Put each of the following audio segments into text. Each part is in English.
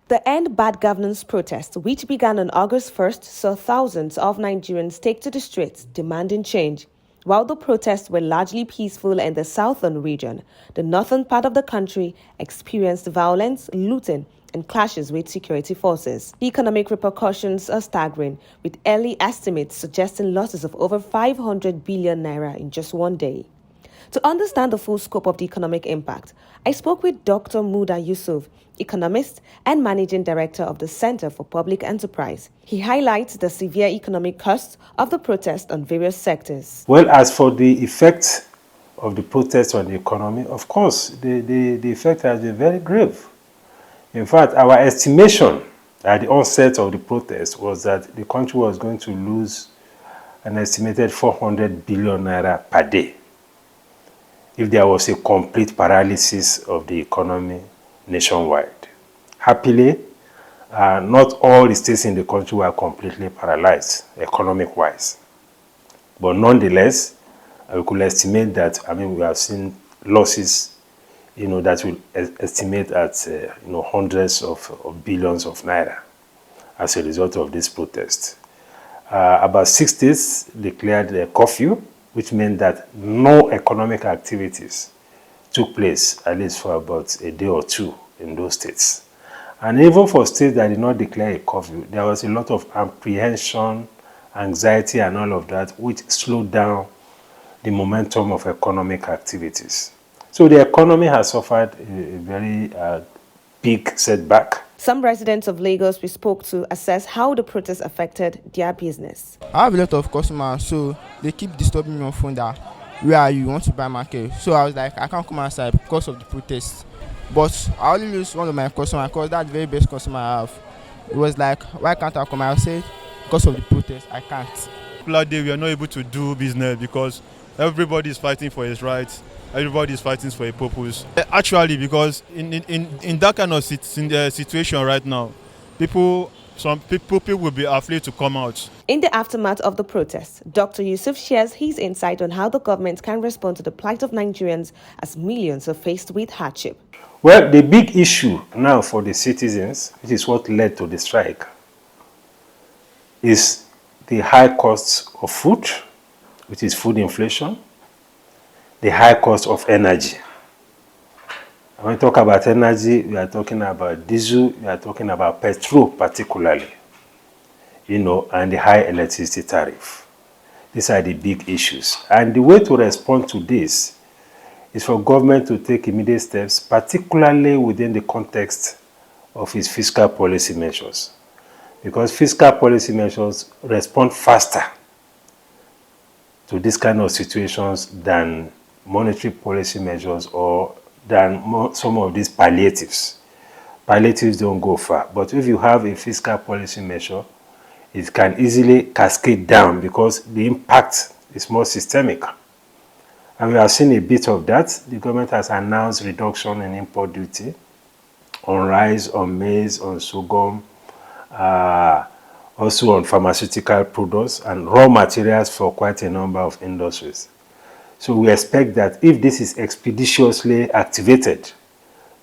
The End Bad Governance protest, which began on August 1st, saw thousands of Nigerians take to the streets demanding change. While the protests were largely peaceful in the southern region, the northern part of the country experienced violence, looting, and clashes with security forces. The economic repercussions are staggering, with early estimates suggesting losses of over 500 billion naira in just one day. To understand the full scope of the economic impact, I spoke with Dr. Muda Yusuf, economist and managing director of the Center for Public Enterprise. He highlights the severe economic costs of the protest on various sectors. Well, as for the effect of the protest on the economy, of course, the effect has been very grave. In fact, our estimation at the onset of the protest was that the country was going to lose an estimated 400 billion naira per day if there was a complete paralysis of the economy nationwide. Happily, not all the states in the country were completely paralyzed economic-wise. But nonetheless, we could estimate that, we have seen losses, that will estimate at, hundreds of billions of naira as a result of this protest. About 6 states declared a curfew, which meant that no economic activities took place, at least for about a day or two in those states. And even for states that did not declare a curfew, there was a lot of apprehension, anxiety, and all of that, which slowed down the momentum of economic activities. So the economy has suffered a very big setback. Some residents of Lagos we spoke to assess how the protest affected their business. I have a lot of customers, so they keep disturbing me on phone that, where are you, want to buy market? So I was like, I can't come outside because of the protest. But I only lose one of my customers because that's the very best customer I have. It was like, why can't I come? I said, because of the protest, I can't. Last day we are not able to do business because everybody is fighting for his rights. Everybody is fighting for a purpose. Actually, because in that kind of situation right now, some people will be afraid to come out. In the aftermath of the protest, Dr. Yusuf shares his insight on how the government can respond to the plight of Nigerians as millions are faced with hardship. Well, the big issue now for the citizens, which is what led to the strike, is the high costs of food, which is food inflation, the high cost of energy. When we talk about energy, we are talking about diesel, we are talking about petrol particularly, and the high electricity tariff. These are the big issues. And the way to respond to this is for government to take immediate steps, particularly within the context of its fiscal policy measures. Because fiscal policy measures respond faster to this kind of situations than monetary policy measures or than some of these palliatives. Palliatives don't go far. But if you have a fiscal policy measure, it can easily cascade down because the impact is more systemic. And we have seen a bit of that. The government has announced reduction in import duty on rice, on maize, on sorghum, also on pharmaceutical products and raw materials for quite a number of industries. So we expect that if this is expeditiously activated,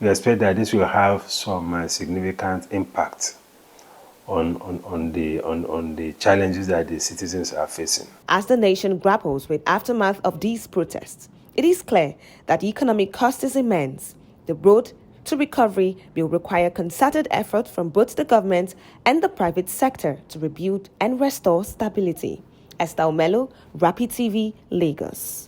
we expect that this will have some significant impact on the challenges that the citizens are facing. As the nation grapples with aftermath of these protests, it is clear that the economic cost is immense. The road to recovery will require concerted effort from both the government and the private sector to rebuild and restore stability. Estelle Mello, Rapid TV, Lagos.